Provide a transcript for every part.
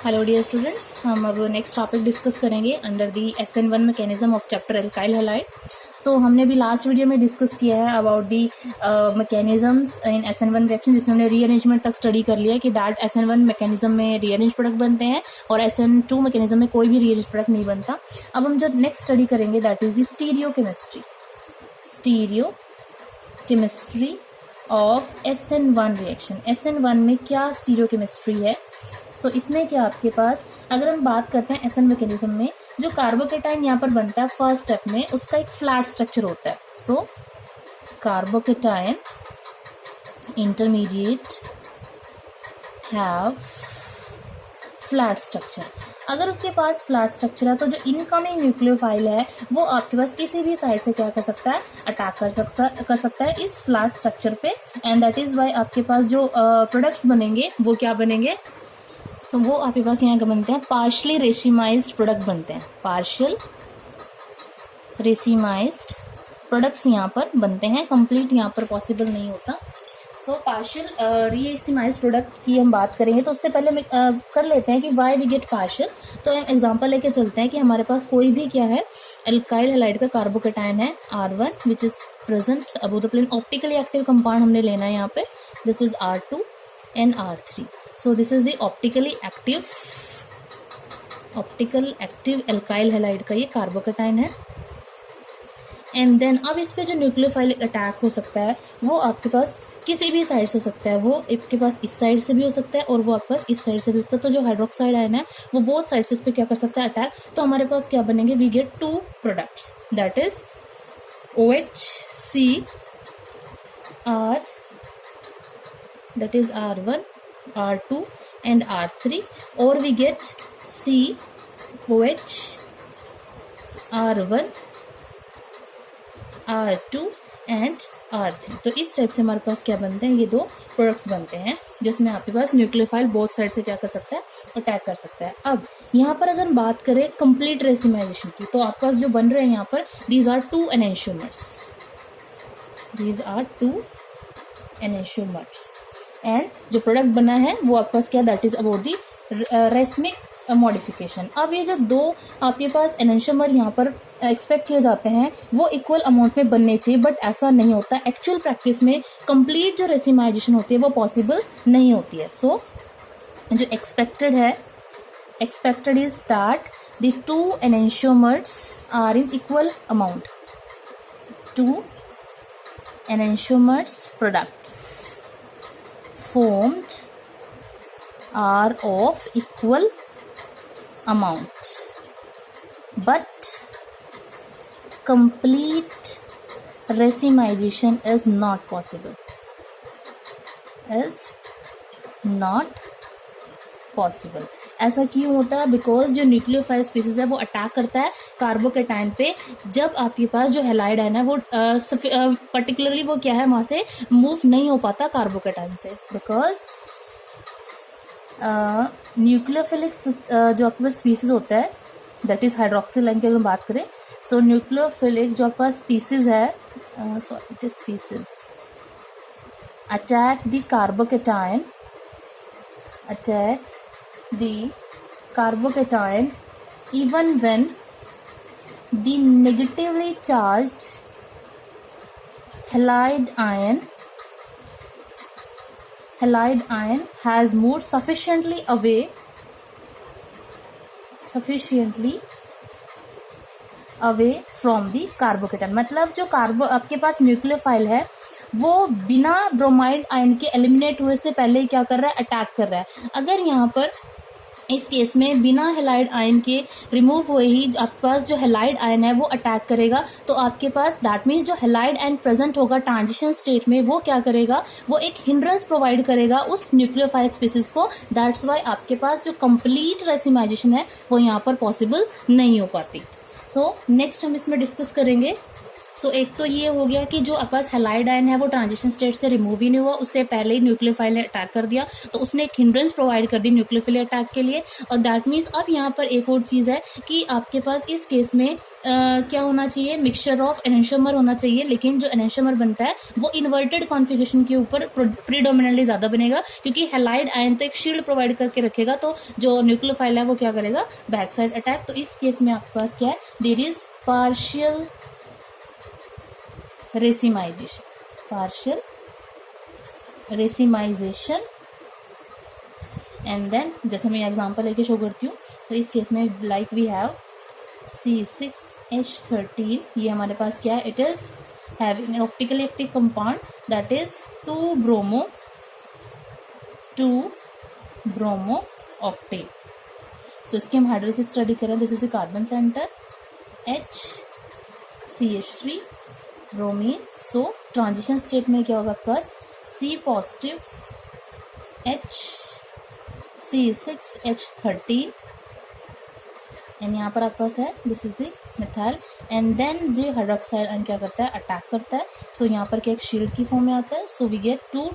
Hello dear students, हम अब next topic discuss करेंगे under the SN1 mechanism of chapter alkyl halide. So हमने भी लास्ट वीडियो में डिस्कस किया है about the mechanisms in SN1 reaction, जिसमें हमने रीअरेंजमेंट तक स्टडी कर लिया है कि दैट SN1 मैकेनिज्म में रीअरेंज प्रोडक्ट बनते हैं और SN2 मैकेनिज्म में कोई भी रीअरेंज प्रोडक्ट नहीं बनता। अब हम जो नेक्स्ट स्टडी करेंगे that is the stereochemistry of SN1 reaction. SN1 में क्या स्टीरियोकेमिस्ट्री है? सो इसमें क्या आपके पास, अगर हम बात करते हैं SN मैकेनिज्म में, जो कार्बोकेटाइन यहाँ पर बनता है फर्स्ट स्टेप में, उसका एक फ्लैट स्ट्रक्चर होता है। So carbocation intermediate have flat structure. अगर उसके पास फ्लैट स्ट्रक्चर है तो जो इनकमिंग न्यूक्लियोफाइल है वो आपके पास किसी भी साइड से क्या कर सकता है, अटैक कर सकता है इस फ्लैट स्ट्रक्चर पे। एंड दैट इज वाई आपके पास जो प्रोडक्ट्स बनेंगे वो क्या बनेंगे, तो वो आपके पास यहाँ बनते हैं पार्शियली रेसिमाइज्ड प्रोडक्ट बनते हैं। पार्शियल रेसिमाइज्ड प्रोडक्ट्स यहाँ पर बनते हैं, कंप्लीट यहाँ पर पॉसिबल नहीं होता। सो पार्शियल रेसिमाइज्ड प्रोडक्ट की हम बात करेंगे तो उससे पहले कर लेते हैं कि वाई वी गेट पार्शियल। तो हम एग्जांपल लेके चलते हैं कि हमारे पास कोई भी क्या है, एल्काइल हैलाइड का कार्बोकेटाइन है R1 which is present above the plane. Optically active compound हमने लेना है यहाँ पे, this is R2 and R3। So this is the optically active alkyl halide का ये कार्बोकेटाइन है। एंड देन अब इस पे जो न्यूक्लियोफाइलिक अटैक हो सकता है वो आपके पास किसी भी साइड से हो सकता है। वो आपके पास इस साइड से भी हो सकता है और वो आपके पास इस साइड से भी हो सकता है। तो जो हाइड्रोक्साइड आयन है वो बोथ साइड से इस पे क्या कर सकता है, अटैक। तो हमारे पास क्या बनेंगे, we get two products, that is OHCr, that is R1, R2 and R3, or we get COH, R1, R2 and R3। तो इस टाइप से हमारे पास क्या बनते हैं, ये दो प्रोडक्ट्स बनते हैं जिसमें आपके पास न्यूक्लियोफाइल बोथ साइड से क्या कर सकता है, अटैक कर सकता है। अब यहाँ पर अगर बात करें कंप्लीट रेसिमाइजेशन की, तो आपके पास जो बन रहे हैं यहाँ पर, these are two enantiomers. And जो प्रोडक्ट बना है वो आपके पास क्या, that is about the racemic modification. अब ये जो दो आपके पास एनेंशियोमर यहाँ पर एक्सपेक्ट किए जाते हैं वो इक्वल अमाउंट में बनने चाहिए, बट ऐसा नहीं होता। एक्चुअल प्रैक्टिस में कंप्लीट जो रेसिमाइजेशन होती है वो पॉसिबल नहीं होती है। सो जो expected is that the two enantiomers are in equal amount. Two enantiomers products formed are of equal amount, but complete racemization is not possible. ऐसा क्यों होता है? बिकॉज जो न्यूक्लियोफाइल स्पीसीज है वो अटैक करता है कार्बोकेटाइन पे। जब आपके पास जो हैलाइड आयन है वो पर्टिकुलरली वो क्या है, वहां से मूव नहीं हो पाता कार्बोकेटाइन से, बिकॉज न्यूक्लियोफिलिक जो आपके पास स्पीसीज होता है दैट इज हाइड्रोक्सिल लाइन की अगर बात करें। सो न्यूक्लियोफिलिक जो आपके पास स्पीसीज है, species attack the carbocation even when the negatively charged halide ion has moved sufficiently away from the carbocation. मतलब जो आपके पास न्यूक्लियोफाइल है वो बिना ब्रोमाइड आयन के एलिमिनेट हुए से पहले ही क्या कर रहा है, अटैक कर रहा है। अगर यहाँ पर इस केस में बिना हेलाइड आयन के रिमूव हुए ही आपके पास जो हेलाइड आयन है वो अटैक करेगा, तो आपके पास दैट मीन्स जो हेलाइड आयन प्रेजेंट होगा ट्रांजिशन स्टेट में वो क्या करेगा, वो एक हिंड्रेंस प्रोवाइड करेगा उस न्यूक्लियोफाइल स्पीसीज को। दैट्स वाई आपके पास जो कंप्लीट रेसिमाइजेशन है वो यहाँ पर पॉसिबल नहीं हो पाती। सो नेक्स्ट हम इसमें डिस्कस करेंगे सो एक तो ये हो गया कि जो आपके पास हैलाइड आयन है वो ट्रांजिशन स्टेट से रिमूव ही नहीं हुआ, उससे पहले ही न्यूक्लियोफाइल ने अटैक कर दिया, तो उसने एक हिंड्रेंस प्रोवाइड कर दी न्यूक्लियोफिल अटैक के लिए। और दैट मीन्स अब यहाँ पर एक और चीज है कि आपके पास इस केस में क्या होना चाहिए, मिक्सचर ऑफ एनेंशियोमर होना चाहिए, लेकिन जो एनेंशियोमर बनता है वो इन्वर्टेड कॉन्फ़िगरेशन के ऊपर प्रीडोमिनेंटली ज्यादा बनेगा, क्योंकि हैलाइड आयन तो एक शील्ड प्रोवाइड करके रखेगा, तो जो न्यूक्लियोफाइल है वो क्या करेगा, बैक साइड अटैक। तो इस केस में आपके पास क्या है, there is partial racemization and then जैसे मैं एग्जांपल लेके शो करती हूँ। सो इस केस में लाइक वी हैव C6H13, ये हमारे पास क्या है, it is having optically active compound that is 2 bromo octane. So इसकी हम हाइड्रोलिसिस स्टडी करें, this is the carbon centre HCH3 bromine. So transition state में क्या होगा आपके पास, C पॉजिटिव C6H13 एंड यहाँ पर आपके पास है this is the methyl and then जो हाइड्रोक्साइड आयन क्या करता है, अटैक करता है। सो यहाँ पर क्या एक शील्ड की फॉर्म में आता है। सो वी गेट 2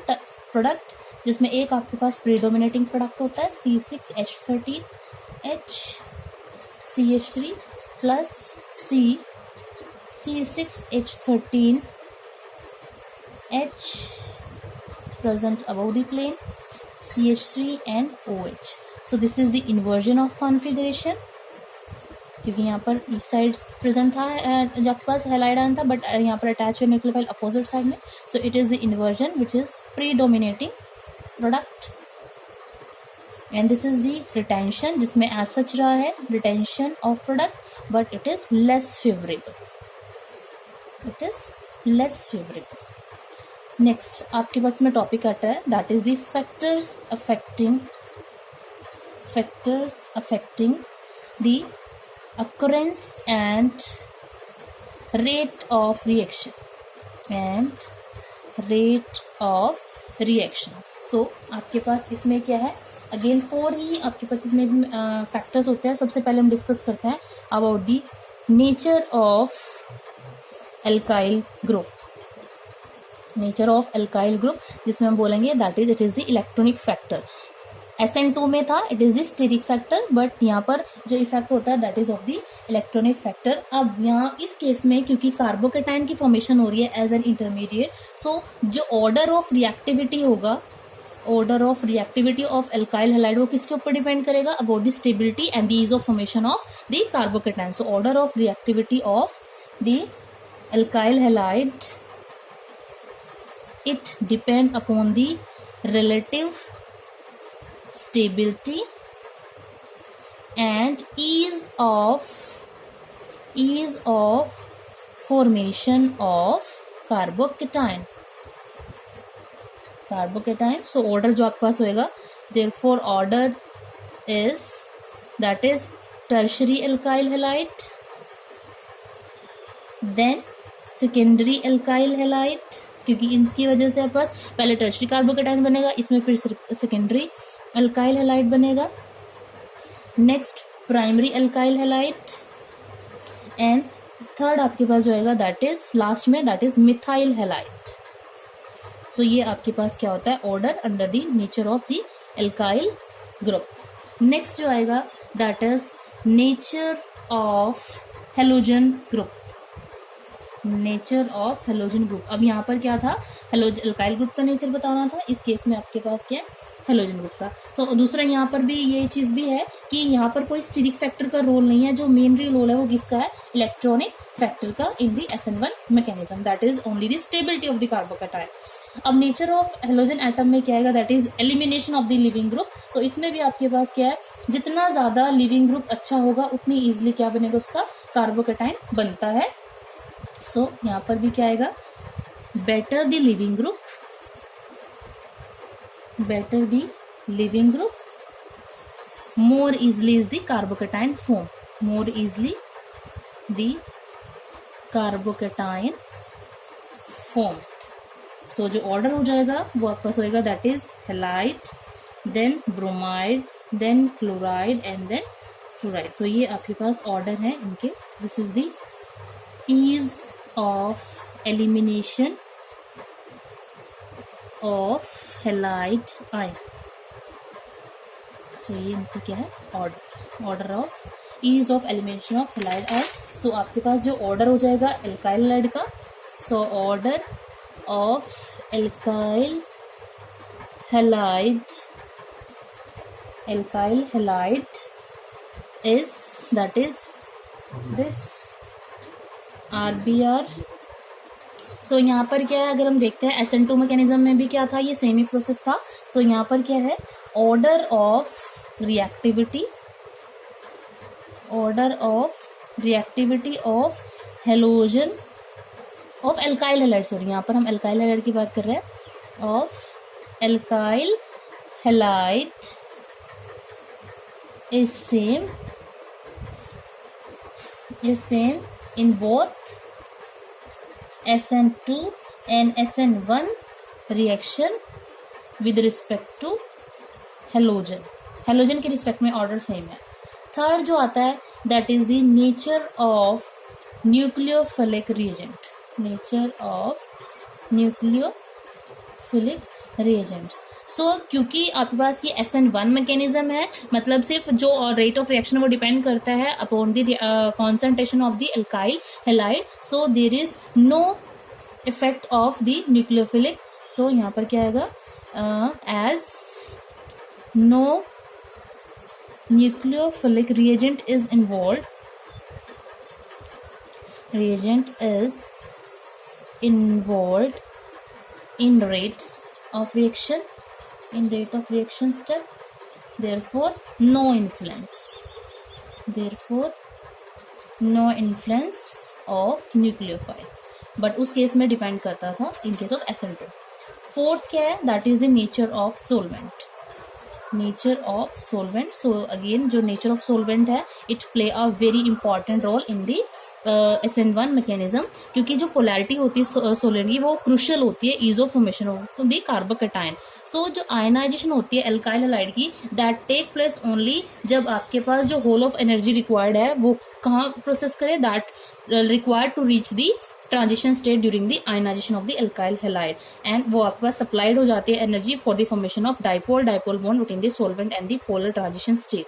प्रोडक्ट, जिसमें एक आपके पास प्रीडोमिनेटिंग प्रोडक्ट होता है C6H13 HCH3 plus C6H13 H present above the plane CH3 and OH. So this is the inversion of configuration, क्योंकि यहाँ पर इस साइड प्रेजेंट था जब आपके पास हैलाइड आयन था, बट यहाँ पर अटैच है न्यूक्लियोफाइल अपोजिट साइड में। So it is the inversion which is predominating product and this is the retention, जिसमें एज सच रहा है retention of product, but it is less favourable, next आपके पास में टॉपिक आता है that is the factors affecting the occurrence and rate of reaction so आपके पास इसमें क्या है, अगेन 4 ही आपके पास इसमें फैक्टर्स होते हैं। सबसे पहले हम डिस्कस करते हैं about the nature of alkyl group, जिसमें हम बोलेंगे that is it is the electronic factor. SN2 में था it is the steric factor, but यहाँ पर जो इफेक्ट होता है that is of the electronic factor. अब यहाँ इस केस में क्योंकि कार्बोकेटाइन की फॉर्मेशन हो रही है एज एन इंटरमीडिएट, सो जो order of reactivity of alkyl halide वो किसके ऊपर डिपेंड करेगा, about the stability and the ease of formation of the carbocation. So order of reactivity of the alkyl halide it depend upon the relative stability and ease of formation of carbocation। so order जो आपके पास होएगा, therefore order is that is tertiary alkyl halide, then secondary alkyl halide, क्योंकि इनकी वजह से आपके पास पहले टर्शरी कार्बोकेटाइन बनेगा, इसमें फिर सेकेंडरी अल्काइल हैलाइड बनेगा, next primary alkyl halide and third आपके पास जो आएगा दैट इज लास्ट में that is methyl halide. So ये आपके पास क्या होता है, order under the nature of the alkyl group. Next जो आएगा that is nature of halogen group. अब यहाँ पर क्या था, एल्काइल ग्रुप का नेचर बताना था, इस केस में आपके पास क्या है, हेलोजन ग्रुप का। सो दूसरा यहाँ पर भी ये चीज भी है कि यहाँ पर कोई स्टीरिक फैक्टर का रोल नहीं है, जो मेन रोल है वो किसका है, इलेक्ट्रॉनिक फैक्टर का इन the SN1 mechanism, that is only the stability of the carbocation. अब नेचर ऑफ हेलोजन एटम में क्या आएगा, that is elimination of the leaving group. तो इसमें भी आपके पास क्या है, जितना ज्यादा लिविंग ग्रुप अच्छा होगा उतनी इजिली क्या बनेगा, उसका कार्बोकेटाइन बनता है। सो यहाँ पर भी क्या आएगा, better the living group, more easily is the carbocation form, so जो ऑर्डर हो जाएगा वो आपके पास होएगा that is halide, then bromide, then chloride and then fluoride. तो ये आपके पास ऑर्डर है इनके, this is the ease of elimination of halide ion. So ये इनका क्या है, order of ease of elimination of halide ion. So आपके पास जो ऑर्डर हो जाएगा एल्काइल हैलाइड का, so order of alkyl halide is that is this RBR. सो यहाँ पर क्या है, अगर हम देखते हैं SN2 मैकेनिज्म में भी क्या था, ये सेमी प्रोसेस था. सो यहाँ पर क्या है, order of reactivity of halogen of alkyl halide. Sorry, यहाँ पर हम एल्काइल हैलाइड की बात कर रहे हैं. Of alkyl halide is same in both SN2 and SN1 reaction with respect to halogen के रिस्पेक्ट में ऑर्डर सेम है. थर्ड जो आता है that is the nature of nucleophilic reagents. So क्योंकि आपके पास ये SN1 मैकेनिज्म है, मतलब सिर्फ जो रेट ऑफ रिएक्शन वो डिपेंड करता है upon the concentration of the alkyl halide. So there is no effect of the nucleophilic. So यहाँ पर क्या आएगा, as no nucleophilic reagent is involved in rates of reaction step, therefore no influence of nucleophile. But उस case में depend करता था in case of SN2. Fourth क्या है, that is the nature of solvent. So again जो nature of solvent है, it play a very important role in the SN1 mechanism, क्योंकि जो पोलैरिटी होती है सोलवेंट की वो क्रुशियल होती है ease of formation of the carbocation. So जो आयनाइजेशन होती है एल्काइल हैलाइड की, दैट टेक प्लेस ओनली जब आपके पास जो होल ऑफ एनर्जी रिक्वायर्ड है वो कहाँ प्रोसेस करे, that required to reach the transition state during the ionization of the alkyl halide. And वो आपके पास सप्लाइड हो जाती है energy for the formation of dipole bond between the solvent and the polar transition state.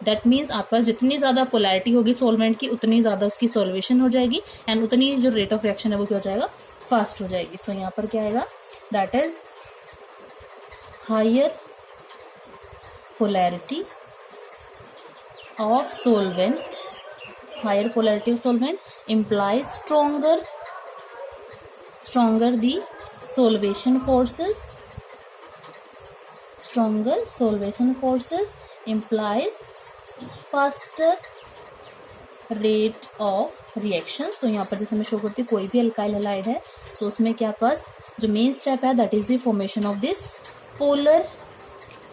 That means आपके पास जितनी ज्यादा पोलैरिटी होगी सोलवेंट की, उतनी ज्यादा उसकी सॉल्वेशन हो जाएगी एंड उतनी जो रेट ऑफ रिएक्शन है वो क्या हो जाएगा, फास्ट हो जाएगी. सो यहाँ पर क्या आएगा, that is higher polarity of solvent implies stronger the solvation forces implies faster rate of reaction. So यहाँ पर जैसे मैं शो करती हूँ, कोई भी अल्काइल हैलाइड है, so उसमें क्या पास जो मेन स्टेप है that is the formation of this polar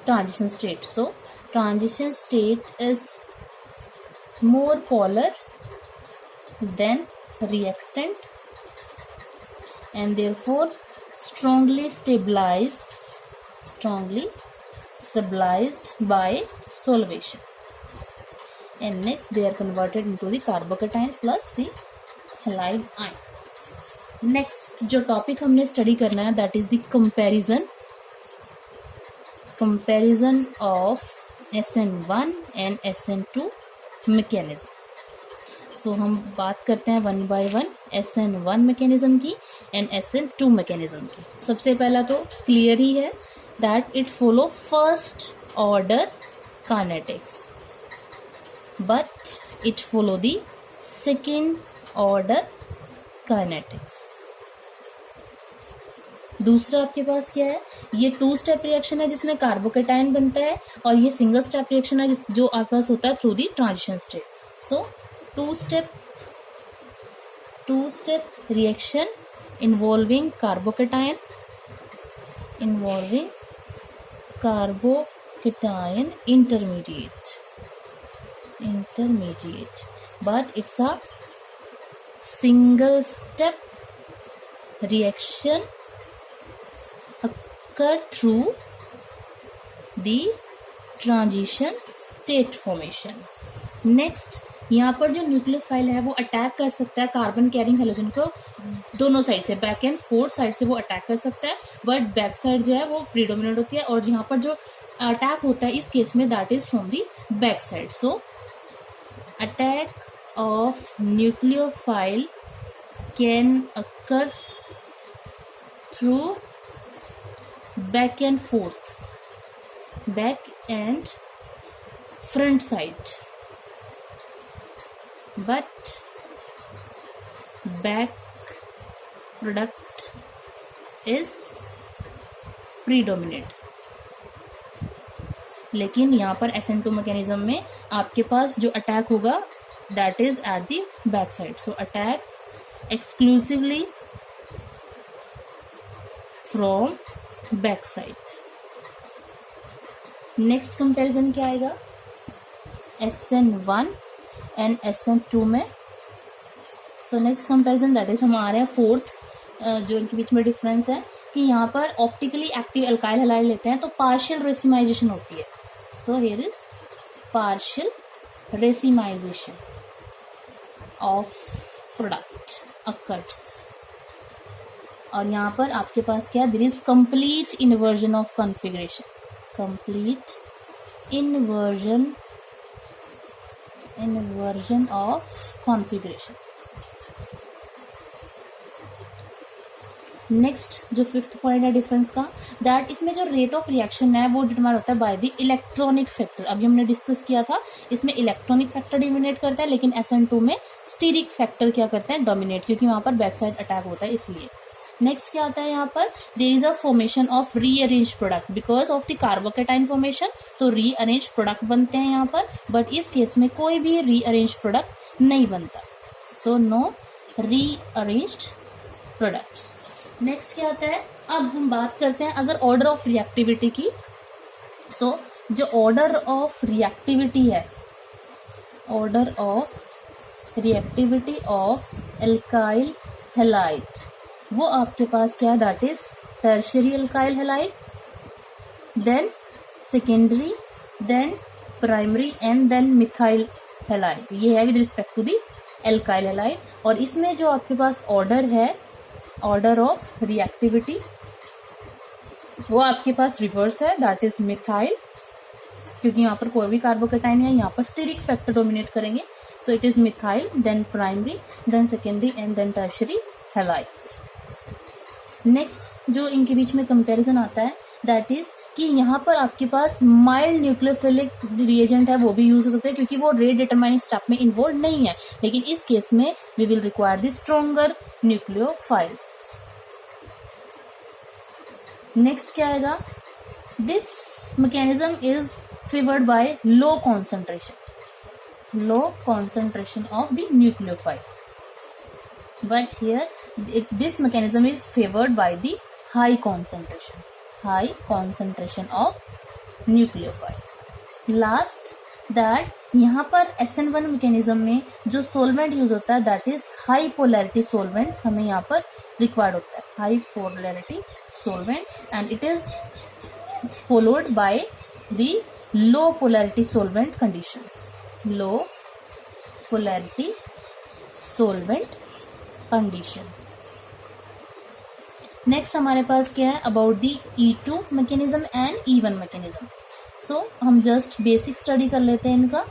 transition state. So transition state is more polar than reactant and therefore strongly stabilized by solvation. And next they are converted into the carbocation plus the halide ion. Next जो topic हमने study करना है that is the comparison of SN1 and SN2 mechanism. So हम बात करते हैं one by one SN1 mechanism की and SN2 mechanism की. सबसे पहला तो क्लियर ही है that it follow first order kinetics but it follow the second order kinetics. दूसरा आपके पास क्या है, ये 2 स्टेप रिएक्शन है जिसमें कार्बोकैटायन बनता है, और ये सिंगल स्टेप रिएक्शन है जो आपके पास होता है through the transition state. So 2 step reaction involving carbocation intermediate but it's a single step reaction occur through the transition state formation. Next यहाँ पर जो न्यूक्लियोफाइल है वो अटैक कर सकता है कार्बन कैरिंग हेलोजन को दोनों साइड से, बैक एंड फोर्थ साइड से वो अटैक कर सकता है, बट बैक साइड जो है वो प्रीडोमिनेंट होती है, और यहाँ पर जो अटैक होता है इस केस में that is from the back side. So attack of nucleophile can occur through back and fourth, back and front side, but back product is predominant. लेकिन यहाँ पर SN2 मैकेनिज्म में आपके पास जो अटैक होगा that is at the back side. So attack exclusively from back side. Next comparison क्या आएगा SN1 एंड SN2 में. So next comparison that is हम आ रहे हैं फोर्थ, जो इनके बीच में डिफरेंस है कि यहाँ पर ऑप्टिकली एक्टिव एल्काइल हैलाइड लेते हैं तो पार्शियल रेसिमाइजेशन होती है. So here is partial racemization of product occurs. और यहाँ पर आपके पास क्या, there is complete inversion of configuration, complete inversion of configuration. Next जो फिफ्थ पॉइंट है डिफरेंस का, दैट इसमें जो रेट ऑफ रिएक्शन है वो डिटरमाइन होता है बाय द इलेक्ट्रॉनिक फैक्टर. अभी हमने डिस्कस किया था इसमें इलेक्ट्रॉनिक फैक्टर डोमिनेट करता है, लेकिन SN2 में स्टीरिक फैक्टर क्या करता है, डोमिनेट, क्योंकि वहां पर बैक साइड अटैक होता है इसलिए. नेक्स्ट क्या आता है यहाँ पर, there is a formation of rearrange product because of the carbocation formation. तो रीअरेंज प्रोडक्ट बनते हैं यहाँ पर, बट इस केस में कोई भी रीअरेंज प्रोडक्ट नहीं बनता. So no rearranged products. Next क्या आता है, अब हम बात करते हैं अगर ऑर्डर ऑफ रिएक्टिविटी की. सो जो ऑर्डर ऑफ रिएक्टिविटी है, order of reactivity of alkyl halide, वो आपके पास क्या है, that is tertiary alkyl halide, then secondary, then primary and then methyl halide. ये है with respect to the alkyl halide. और इसमें जो आपके पास ऑर्डर है, ऑर्डर ऑफ रिएक्टिविटी, वो आपके पास रिवर्स है, दैट इज मिथाइल, क्योंकि यहाँ पर कोई भी कार्बोकेटाइन है, यहाँ पर स्टीरिक फैक्टर डोमिनेट करेंगे. So it is methyl, then primary, then secondary and then tertiary halide. Next जो इनके बीच में कंपैरिजन आता है दैट इज कि यहाँ पर आपके पास माइल्ड न्यूक्लियोफिलिक रिएजेंट है वो भी यूज हो सकता है क्योंकि वो रेट डिटरमाइनिंग स्टेप में इन्वॉल्व नहीं है, लेकिन इस केस में we will require the stronger nucleophiles. Next क्या आएगा, this mechanism is favoured by low concentration of the nucleophile, but here this mechanism is favored by the high concentration of nucleophile. Last that यहाँ पर SN1 mechanism में जो solvent use होता है that is high polarity solvent हमें यहाँ पर required होता है, high polarity solvent, and it is followed by the low polarity solvent conditions. Low polarity solvent conditions. Next हमारे पास क्या है, about the E2 mechanism and E1 mechanism. So हम जस्ट बेसिक स्टडी कर लेते हैं इनका.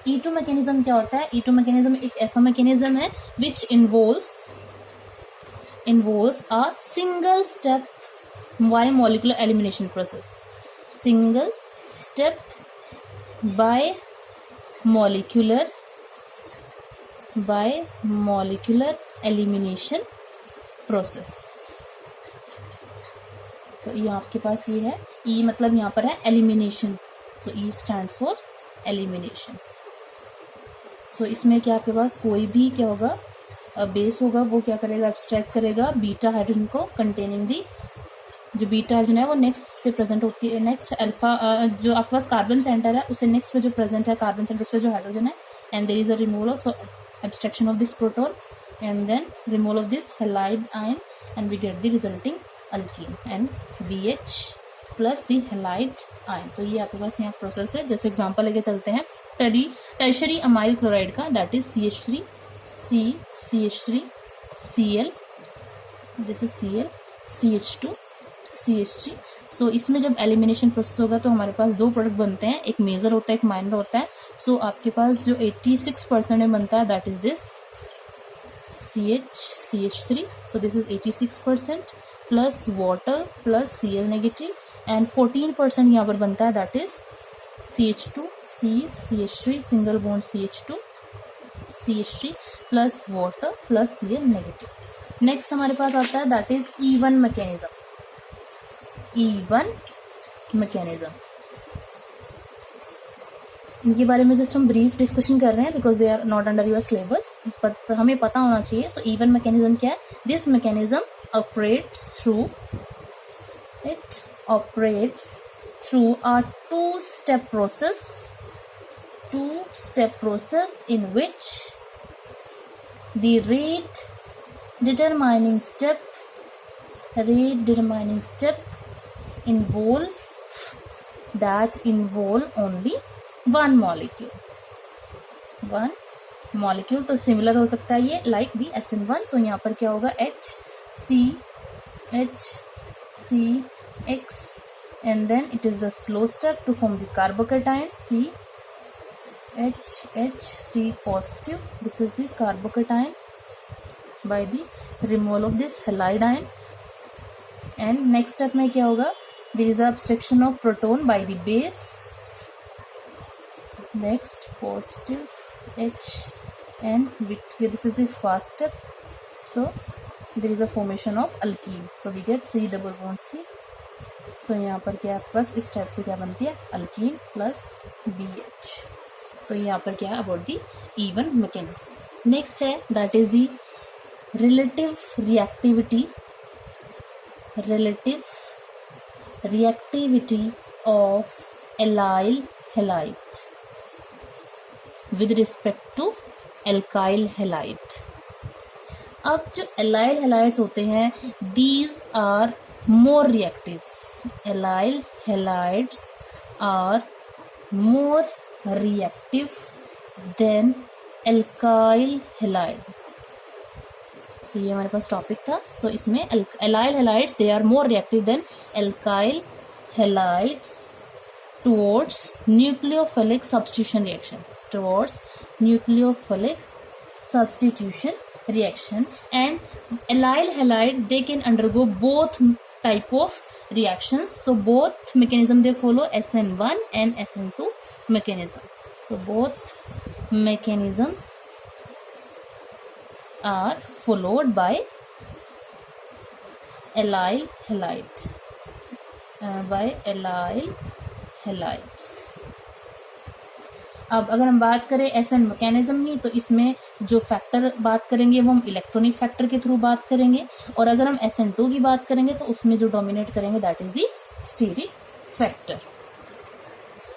E2 मैकेनिज्म क्या होता है, E2 मैकेनिज्म एक ऐसा मैकेनिज्म है which involves a single step by molecular elimination process. Single step by molecular elimination process. तो ये आपके पास ये है, E मतलब यहाँ पर है elimination, so E stand for elimination. So इसमें क्या आपके पास कोई भी क्या होगा, बेस होगा, वो क्या करेगा, एब्स्ट्रैक्ट करेगा बीटा हाइड्रोजन को कंटेनिंग दी, जो बीटा हाइड्रोजन है वो नेक्स्ट से प्रेजेंट होती है, नेक्स्ट अल्फा जो आपके पास कार्बन सेंटर है उससे नेक्स्ट पे जो प्रेजेंट है कार्बन सेंटर उस पे जो हाइड्रोजन है, and there is a removal of abstraction of this proton and then removal of this halide ion and we get the resulting alkene and BH plus the halide ion. तो ये आपके पास यहाँ process है। जैसे example लेके चलते हैं tertiary amyl chloride का, that is CH3 CH3 Cl, this is Cl CH2 CH3। सो इसमें जब एलिमिनेशन प्रोसेस होगा तो हमारे पास दो प्रोडक्ट बनते हैं, एक मेजर होता है एक माइनर होता है। सो आपके पास जो 86% में बनता है that is this CH3, so this is 86% plus water plus Cl negative, and 14% यहाँ पर बनता है that is CH2 CH3 single bond CH3 plus water plus Cl negative. Next हमारे पास आता है दैट इज E1 मैकेनिज्म। इनके बारे में जस्ट हम ब्रीफ डिस्कशन कर रहे हैं because they are not under your syllabus, पर हमें पता होना चाहिए। सो E1 मैकेनिज्म क्या है? This mechanism operates through a two-step process in which the rate determining step involve only one molecule। तो सिमिलर हो सकता है ये लाइक दी SN1। सो यहाँ पर क्या होगा HCX and then it is the slow step to form the carbocation CHC positive, this is the carbocation by the removal of this halide ion। and next step में क्या होगा? there is abstraction of proton by the base, next positive H and this is the first step, so there is a formation of alkene, so we get C double bond C। so यहाँ पर क्या आपके पास इस type से क्या बनती है? Alkene plus BH। तो यहाँ पर क्या है about the E1 mechanism. Next है that is the relative reactivity of allyl halide with respect to alkyl halide. अब जो एलाइल हैलाइड्स होते हैं these are more reactive, allyl halides are more reactive than alkyl halide. So ये हमारे पास topic था। So इसमें allyl halides they are more reactive than alkyl halides towards nucleophilic substitution reaction, and allyl halide they can undergo both type of reactions, so both mechanism they follow SN1 and SN2 mechanism, so both mechanisms are followed by allyl halides। अब अगर हम बात करें SN mechanism की, तो इसमें जो factor बात करेंगे वो हम इलेक्ट्रॉनिक फैक्टर के थ्रू बात करेंगे, और अगर हम SN2 की बात करेंगे तो उसमें जो डोमिनेट करेंगे that is the steric factor.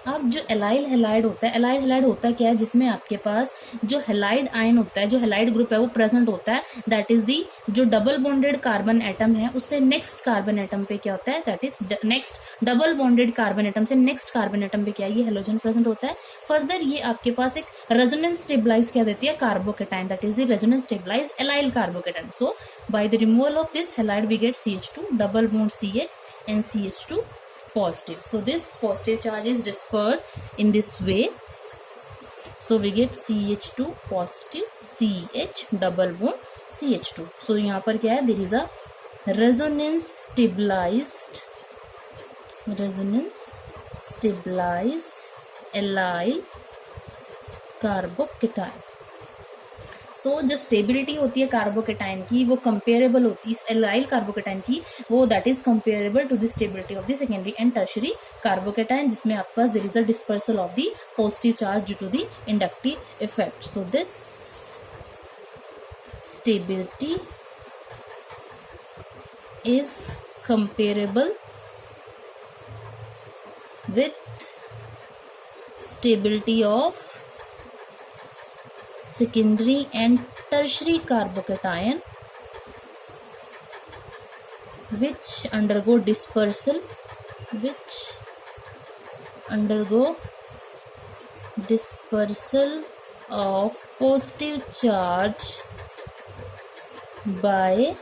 अब जो एलाइल हैलाइड होता है, एलाइल हैलाइड होता है क्या है? जिसमें आपके पास जो हैलाइड आयन होता है, जो हैलाइड ग्रुप है वो प्रेजेंट होता है, दैट इज दी जो डबल बॉन्डेड कार्बन एटम है उससे नेक्स्ट कार्बन एटम पे क्या होता है? That is next double bonded carbon atom से नेक्स्ट कार्बन एटम पे क्या है? ये हेलोजन प्रेजेंट होता है। फर्दर ये आपके पास एक रेजोनेंस स्टेबलाइज क्या देती है? Carbocation, that is the resonance stabilise allyl carbocation. So by the removal of this halide we get CH2 double bond CH and CH2 positive, so this positive charge is dispersed in this way, so we get CH2 positive CH double bond CH2। so यहाँ पर क्या है? there is a resonance stabilized allyl carbocation। सो जो stability होती है carbocation की वो comparable होती है इस एलाइल कार्बोकेटाइन की, वो that is comparable to the stability of the secondary and tertiary carbocation, जिसमें आपके पास there is a dispersal of the positive charge due to the inductive effect. So this stability is comparable with stability of secondary and tertiary carbocation which undergo dispersal which undergo dispersal of positive charge by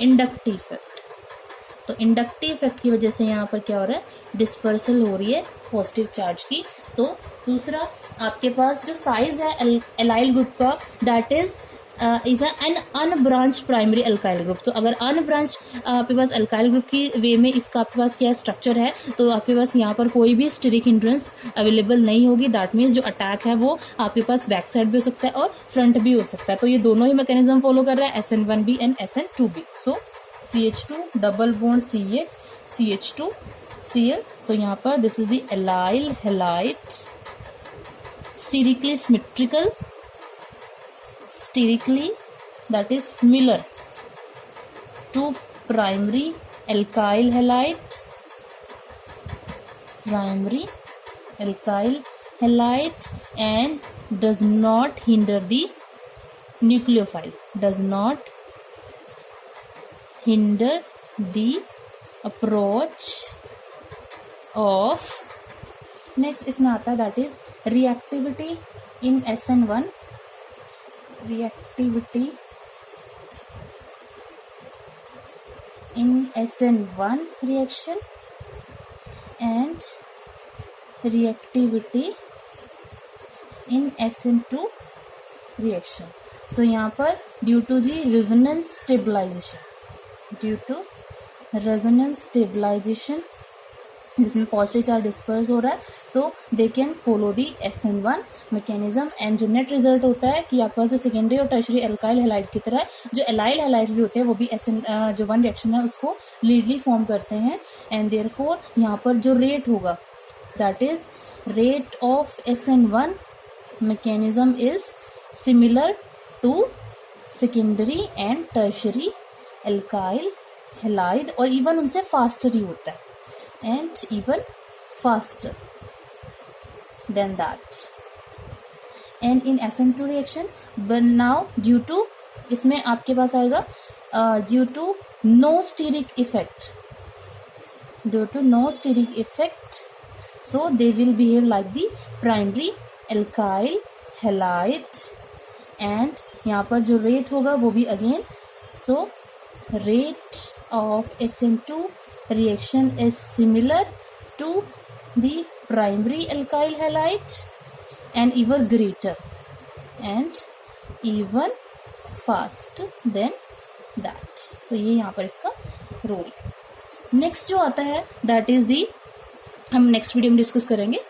inductive effect. तो inductive effect की वजह से यहाँ पर क्या हो रहा है, डिस्पर्सल हो रही है पॉजिटिव चार्ज की। सो दूसरा आपके पास जो साइज है एलाइल ग्रुप का, that is an unbranch primary alkyl group. तो अगर अनब्रांच आपके पास अल्काइल ग्रुप की वे में इसका आपके पास क्या स्ट्रक्चर है, तो आपके पास यहाँ पर कोई भी स्टेरिक हिंड्रेंस अवेलेबल नहीं होगी। दैट मीन्स जो अटैक है वो आपके पास बैक साइड भी हो सकता है और फ्रंट भी हो सकता है। तो ये दोनों ही मैकेनिज्म फॉलो कर रहा है, SN1B and SN2B। So CH2 double bond CH CH2 Cl। सो यहाँ पर this is the allyl halide sterically that is similar to primary alkyl halide and does not hinder the nucleophile, does not hinder the approach of next इसमें आता है that is reactivity in SN1, reactivity in SN1 reaction and reactivity in SN2 reaction. So यहाँ पर due to the resonance stabilization जिसमें positive charge disperse हो रहा है, so they can follow the SN1 mechanism. And जो net result होता है कि आपके पास जो सेकेंडरी और टर्शरी अल्काइल हैलाइड की तरह जो एलाइल हैलाइड्स भी होते हैं वो भी जो वन रिएक्शन है उसको लीडली फॉर्म करते हैं। एंड देयरफॉर यहाँ पर जो रेट होगा that is rate of SN1 mechanism is similar to secondary and tertiary alkyl halide, और इवन उनसे फास्टर ही होता है and even faster than that. And in SN2 reaction, but now due to इसमें आपके पास आएगा due to no steric effect, so they will behave like the primary alkyl halide। and यहाँ पर जो रेट होगा वो भी again, so rate of SN2 reaction is similar to the primary alkyl halide and even greater and even fast than that। तो ये यहाँ पर इसका रोल। नेक्स्ट जो आता है दैट इज दी, हम नेक्स्ट वीडियो में डिस्कस करेंगे